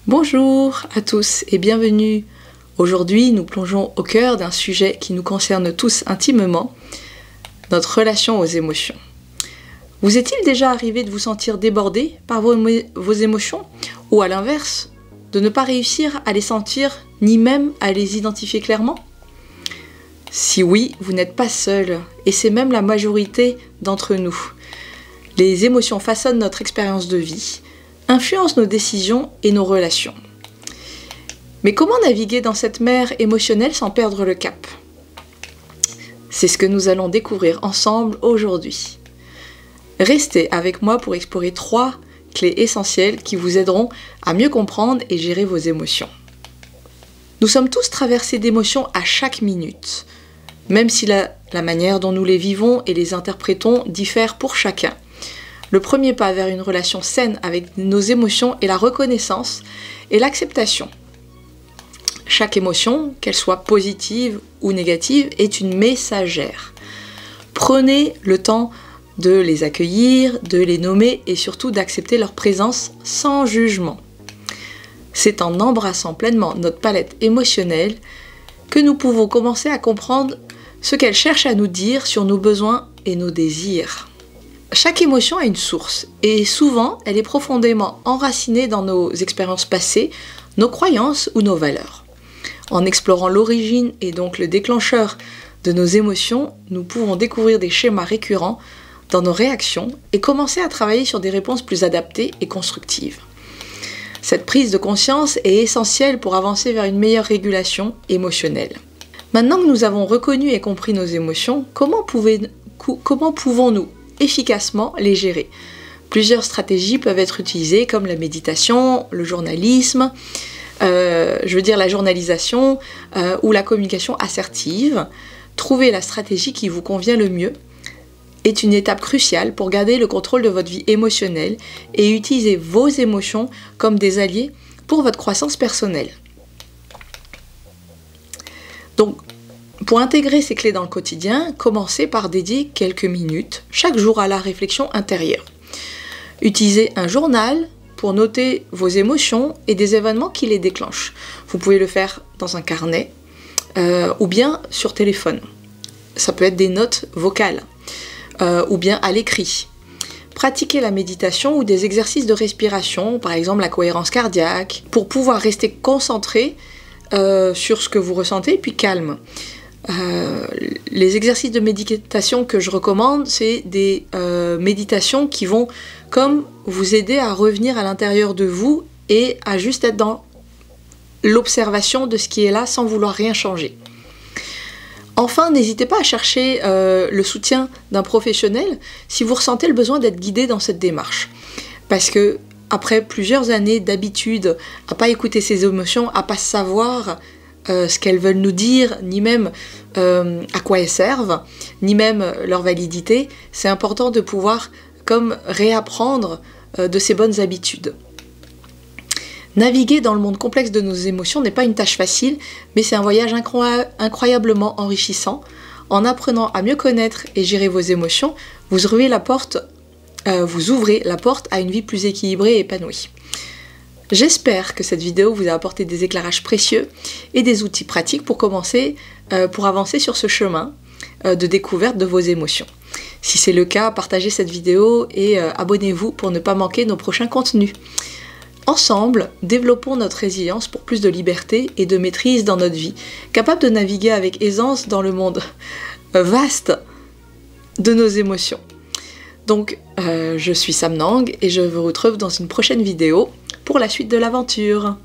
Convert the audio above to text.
Bonjour à tous et bienvenue. Aujourd'hui, nous plongeons au cœur d'un sujet qui nous concerne tous intimement, notre relation aux émotions. Vous est-il déjà arrivé de vous sentir débordé par vos émotions ou à l'inverse, de ne pas réussir à les sentir ni même à les identifier clairement? Si oui, vous n'êtes pas seul et c'est même la majorité d'entre nous. Les émotions façonnent notre expérience de vie, influencent nos décisions et nos relations. Mais comment naviguer dans cette mer émotionnelle sans perdre le cap? C'est ce que nous allons découvrir ensemble aujourd'hui. Restez avec moi pour explorer 3 clés essentielles qui vous aideront à mieux comprendre et gérer vos émotions. Nous sommes tous traversés d'émotions à chaque minute, même si la manière dont nous les vivons et les interprétons diffère pour chacun. Le premier pas vers une relation saine avec nos émotions est la reconnaissance et l'acceptation. Chaque émotion, qu'elle soit positive ou négative, est une messagère. Prenez le temps de les accueillir, de les nommer et surtout d'accepter leur présence sans jugement. C'est en embrassant pleinement notre palette émotionnelle que nous pouvons commencer à comprendre ce qu'elle cherche à nous dire sur nos besoins et nos désirs. Chaque émotion a une source et souvent elle est profondément enracinée dans nos expériences passées, nos croyances ou nos valeurs. En explorant l'origine et donc le déclencheur de nos émotions, nous pouvons découvrir des schémas récurrents dans nos réactions et commencer à travailler sur des réponses plus adaptées et constructives. Cette prise de conscience est essentielle pour avancer vers une meilleure régulation émotionnelle. Maintenant que nous avons reconnu et compris nos émotions, comment pouvons-nous efficacement les gérer? Plusieurs stratégies peuvent être utilisées comme la méditation, le journalisme, la journalisation ou la communication assertive. Trouver la stratégie qui vous convient le mieux est une étape cruciale pour garder le contrôle de votre vie émotionnelle et utiliser vos émotions comme des alliés pour votre croissance personnelle. Donc, pour intégrer ces clés dans le quotidien, commencez par dédier quelques minutes chaque jour à la réflexion intérieure. Utilisez un journal pour noter vos émotions et des événements qui les déclenchent. Vous pouvez le faire dans un carnet ou bien sur téléphone. Ça peut être des notes vocales ou bien à l'écrit. Pratiquez la méditation ou des exercices de respiration, par exemple la cohérence cardiaque, pour pouvoir rester concentré sur ce que vous ressentez puis calme. Les exercices de méditation que je recommande, c'est des méditations qui vont comme vous aider à revenir à l'intérieur de vous et à juste être dans l'observation de ce qui est là sans vouloir rien changer. Enfin, n'hésitez pas à chercher le soutien d'un professionnel si vous ressentez le besoin d'être guidé dans cette démarche. Parce que après plusieurs années d'habitude à pas écouter ses émotions, à pas savoir ce qu'elles veulent nous dire, ni même à quoi elles servent, ni même leur validité, c'est important de pouvoir comme réapprendre de ces bonnes habitudes. Naviguer dans le monde complexe de nos émotions n'est pas une tâche facile, mais c'est un voyage incroyablement enrichissant. En apprenant à mieux connaître et gérer vos émotions, vous ouvrez la porte à une vie plus équilibrée et épanouie. J'espère que cette vidéo vous a apporté des éclairages précieux et des outils pratiques pour avancer sur ce chemin de découverte de vos émotions. Si c'est le cas, partagez cette vidéo et abonnez-vous pour ne pas manquer nos prochains contenus. Ensemble, développons notre résilience pour plus de liberté et de maîtrise dans notre vie, capable de naviguer avec aisance dans le monde vaste de nos émotions. Donc, je suis Sam Nang et je vous retrouve dans une prochaine vidéo pour la suite de l'aventure.